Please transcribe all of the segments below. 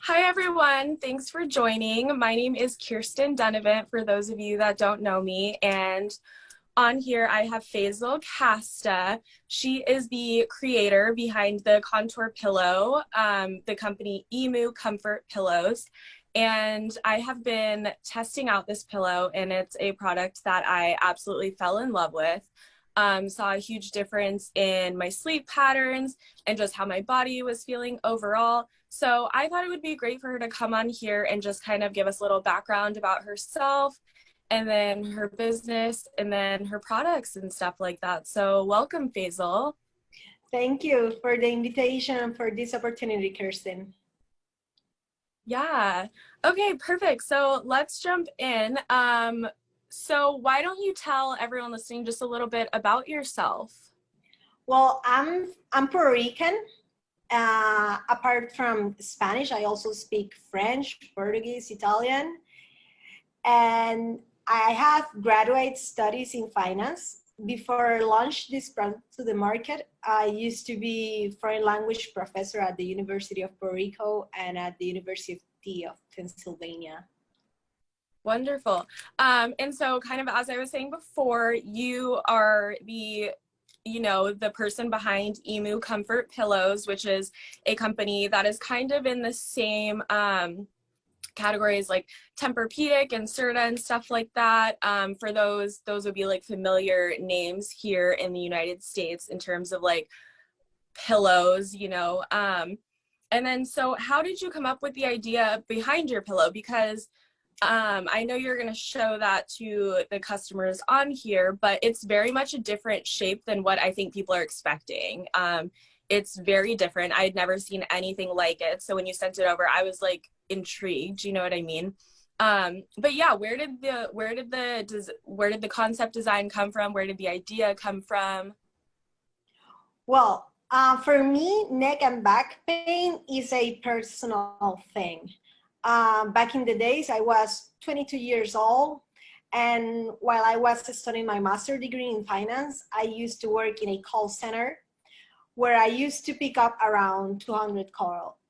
Hi, everyone. Thanks for joining. My name is Kirsten Dunavant, for those of you that don't know me. And on here, I have Facel Casta. She is the creator behind the Contour Pillow, the company Emu Comfort Pillows. And I have been testing out this pillow, and it's a product that I absolutely fell in love with. Saw a huge difference in my sleep patterns and just how my body was feeling overall. So I thought it would be great for her to come on here and just kind of give us a little background about herself and then her business and then her products and stuff like that. So welcome, Facel. Thank you for the invitation and for this opportunity, Kirsten. Yeah. Okay, perfect. So let's jump in. So why don't you tell everyone listening just a little bit about yourself? Well, I'm Puerto Rican. Apart from Spanish, I also speak French, Portuguese, Italian, and I have graduate studies in finance. Before I launched this product to the market, I used to be foreign language professor at the University of Puerto Rico and at the University of Pennsylvania. Wonderful. And so kind of as I was saying before, you are the person behind Emu Comfort Pillows, which is a company that is kind of in the same categories like Tempur-Pedic and Serta and stuff like that. For those would be like familiar names here in the United States in terms of like pillows, and then so how did you come up with the idea behind your pillow? Because I know you're going to show that to the customers on here, but it's very much a different shape than what I think people are expecting. It's very different. I had never seen anything like it. So when you sent it over, I was like intrigued, you know what I mean? But yeah, where did the concept design come from? Where did the idea come from? Well, for me, neck and back pain is a personal thing. Back in the days, I was 22 years old, and while I was studying my master's degree in finance, I used to work in a call center where I used to pick up around 200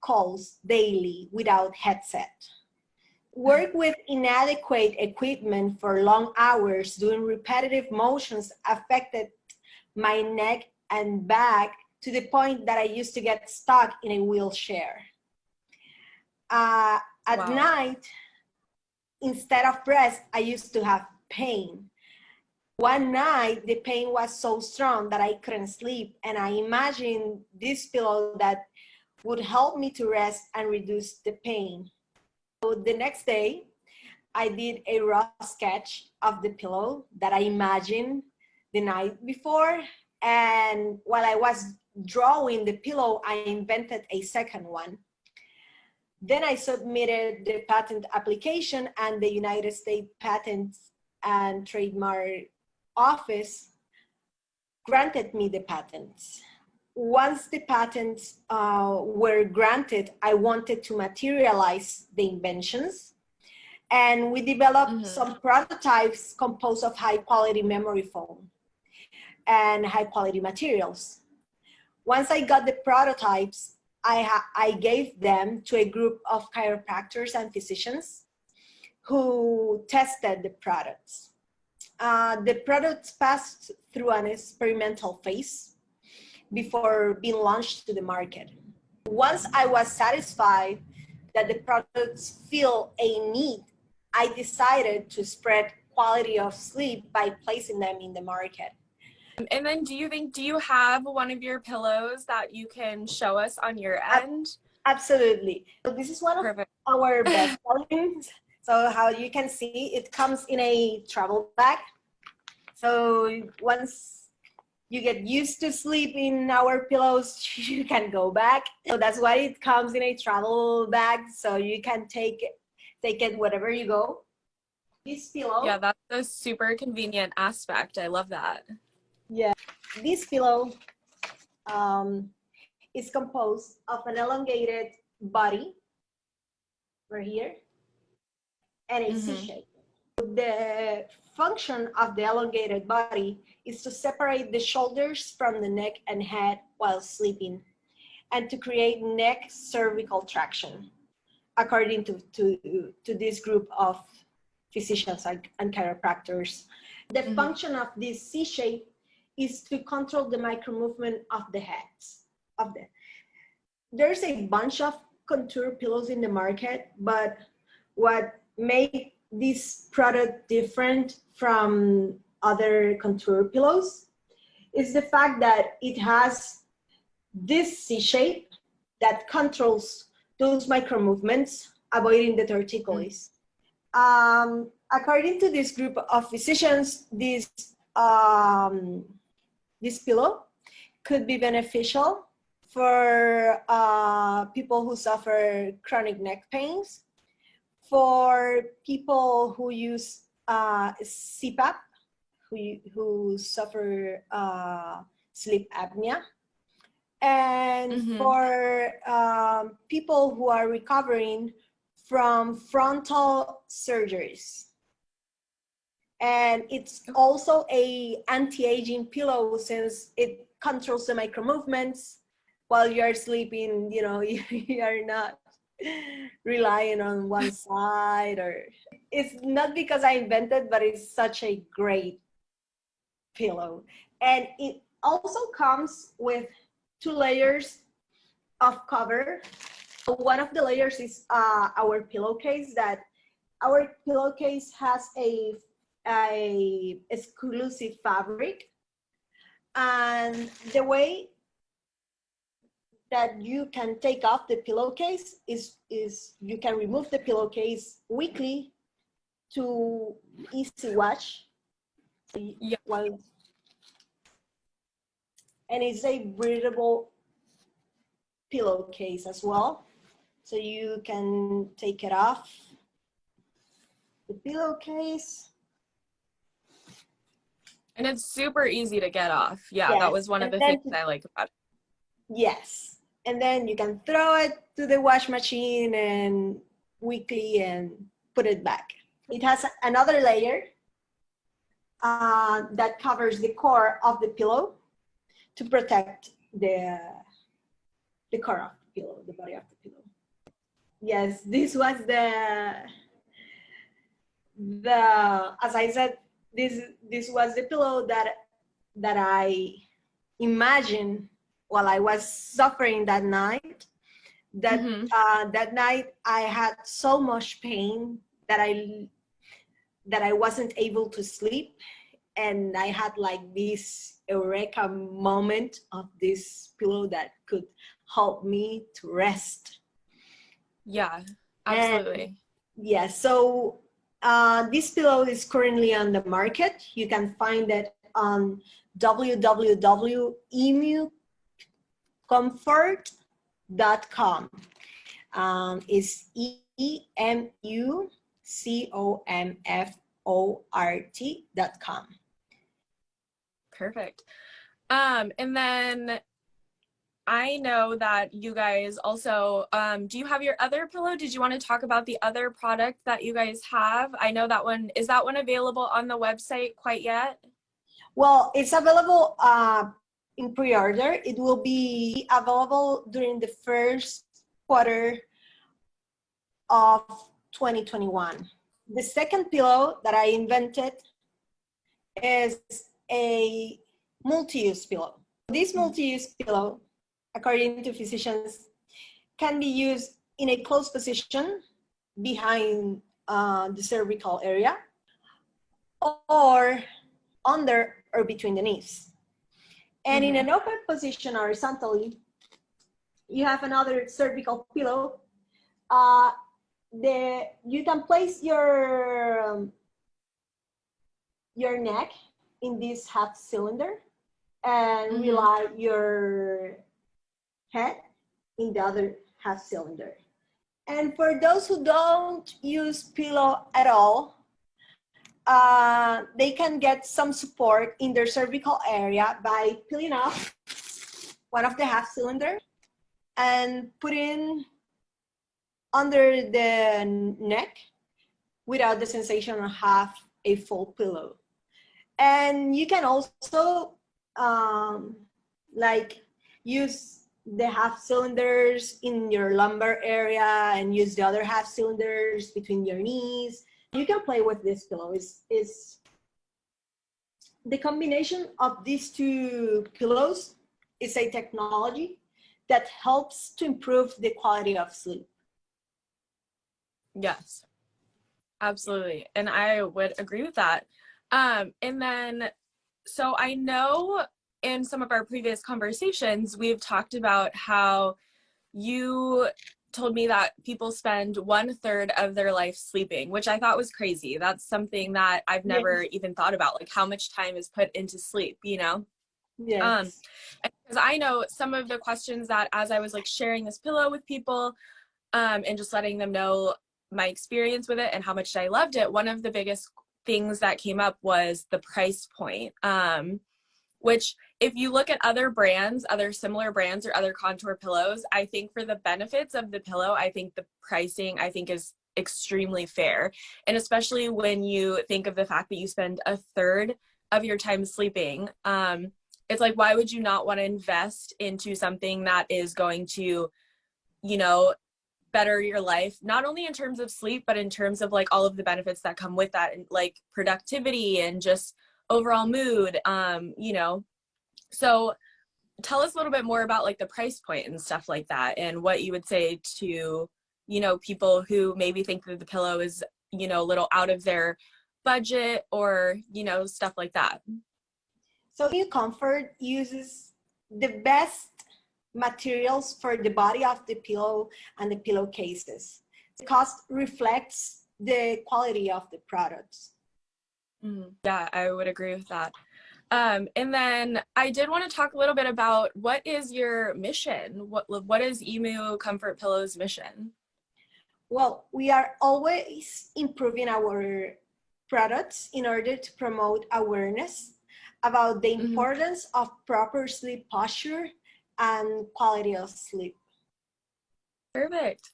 calls daily without headset. Work with inadequate equipment for long hours doing repetitive motions affected my neck and back to the point that I used to get stuck in a wheelchair. At Wow. night, instead of rest, I used to have pain. One night, the pain was so strong that I couldn't sleep, and I imagined this pillow that would help me to rest and reduce the pain. So the next day, I did a rough sketch of the pillow that I imagined the night before, and while I was drawing the pillow, I invented a second one. Then I submitted the patent application, and the United States Patent and Trademark Office granted me the patents. Once the patents were granted, I wanted to materialize the inventions, and we developed some prototypes composed of high quality memory foam and high quality materials. Once I got the prototypes, I gave them to a group of chiropractors and physicians who tested the products. The products passed through an experimental phase before being launched to the market. Once I was satisfied that the products fill a need, I decided to spread quality of sleep by placing them in the market. And then do you have one of your pillows that you can show us on your end? Absolutely. So this is one of our best sellings. So how you can see, it comes in a travel bag. So once you get used to sleep in our pillows, you can go back. So that's why it comes in a travel bag. So you can take it wherever you go. This pillow. Yeah, that's a super convenient aspect. I love that. Yeah, this pillow is composed of an elongated body right here and a C-shape. The function of the elongated body is to separate the shoulders from the neck and head while sleeping and to create neck cervical traction. according to this group of physicians and chiropractors. The function of this C shape is to control the micro movement of the heads. There's a bunch of contour pillows in the market, but what makes this product different from other contour pillows is the fact that it has this C shape that controls those micro movements, avoiding the torticollis. According to this group of physicians, this pillow could be beneficial for people who suffer chronic neck pains, for people who use CPAP, who suffer sleep apnea, and for people who are recovering from frontal surgeries. And it's also a anti-aging pillow, since it controls the micro movements while you're sleeping. You know, you're not relying on one side. Or it's not because I invented, but it's such a great pillow. And it also comes with 2 layers of cover. One of the layers is our pillowcase. That our pillowcase has a exclusive fabric, and the way that you can take off the pillowcase is you can remove the pillowcase weekly to easy wash. Yeah. And it's a breathable pillowcase as well, so you can take it off the pillowcase. And it's super easy to get off. Yeah, Yes. That was one of the things I like about it. Yes. And then you can throw it to the wash machine and weekly and put it back. It has another layer that covers the core of the pillow to protect the core of the pillow, the body of the pillow. Yes, this was the as I said, this was the pillow that I imagined while I was suffering that night. That that night I had so much pain that I wasn't able to sleep, and I had like this eureka moment of this pillow that could help me to rest. Yeah, absolutely. Yeah, so this pillow is currently on the market. You can find it on www.emucomfort.com. It's EMUCOMFORT.com. Perfect. And then I know that you guys also, do you have your other pillow? Did you want to talk about the other product that you guys have? I know that one, is that one available on the website quite yet? Well, it's available in pre-order. It will be available during the first quarter of 2021. The second pillow that I invented is a multi-use pillow. This multi-use pillow, according to physicians, can be used in a closed position behind the cervical area, or under or between the knees. And in an open position horizontally, you have another cervical pillow. You can place your neck in this half cylinder and rely your head in the other half cylinder. And for those who don't use pillow at all, they can get some support in their cervical area by peeling off one of the half cylinder and putting under the neck without the sensation of have a full pillow. And you can also like use the half cylinders in your lumbar area and use the other half cylinders between your knees. You can play with this pillow. Is the combination of these two pillows is a technology that helps to improve the quality of sleep. Yes, absolutely. And I would agree with that. And then, so I know in some of our previous conversations, we've talked about how you told me that people spend 1/3 of their life sleeping, which I thought was crazy. That's something that I've never even thought about, like how much time is put into sleep, you know? Yes. Because I know some of the questions that as I was like sharing this pillow with people, and just letting them know my experience with it and how much I loved it, one of the biggest things that came up was the price point. Which if you look at other brands, other similar brands or other contour pillows, I think for the benefits of the pillow, I think the pricing, I think is extremely fair. And especially when you think of the fact that you spend 1/3 of your time sleeping, it's like, why would you not want to invest into something that is going to, you know, better your life, not only in terms of sleep, but in terms of like all of the benefits that come with that, and like productivity and just overall mood, you know. So tell us a little bit more about like the price point and stuff like that, and what you would say to, you know, people who maybe think that the pillow is, you know, a little out of their budget, or, you know, stuff like that. So New Comfort uses the best materials for the body of the pillow and the pillowcases. The cost reflects the quality of the products. Yeah, I would agree with that. And then I did want to talk a little bit about what is your mission? What is Emu Comfort Pillow's mission? Well, we are always improving our products in order to promote awareness about the importance of proper sleep posture and quality of sleep. Perfect.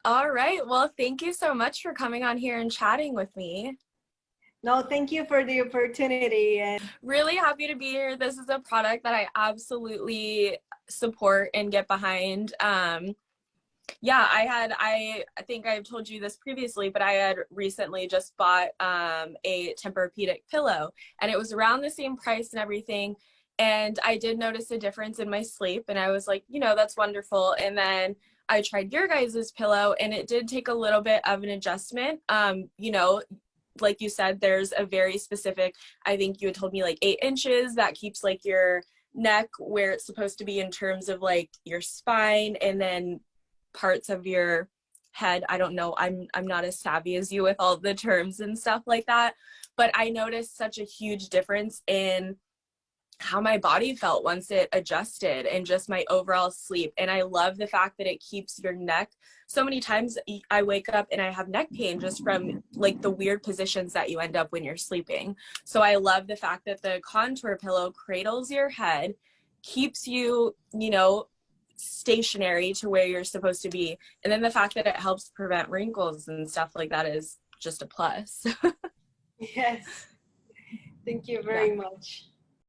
All right. Well, thank you so much for coming on here and chatting with me. No, thank you for the opportunity. And really happy to be here. This is a product that I absolutely support and get behind. Yeah, I think I've told you this previously, but I had recently just bought a Tempur-Pedic pillow, and it was around the same price and everything. And I did notice a difference in my sleep, and I was like, you know, that's wonderful. And then I tried your guys's pillow, and it did take a little bit of an adjustment. You know, like you said, there's a very specific, I think you had told me like 8 inches that keeps like your neck where it's supposed to be in terms of like your spine, and then parts of your head. I don't know, I'm not as savvy as you with all the terms and stuff like that, but I noticed such a huge difference in how my body felt once it adjusted, and just my overall sleep. And I love the fact that it keeps your neck. So many times I wake up and I have neck pain just from like the weird positions that you end up when you're sleeping. So I love the fact that the contour pillow cradles your head, keeps you, you know, stationary to where you're supposed to be. And then the fact that it helps prevent wrinkles and stuff like that is just a plus. yes, thank you very much.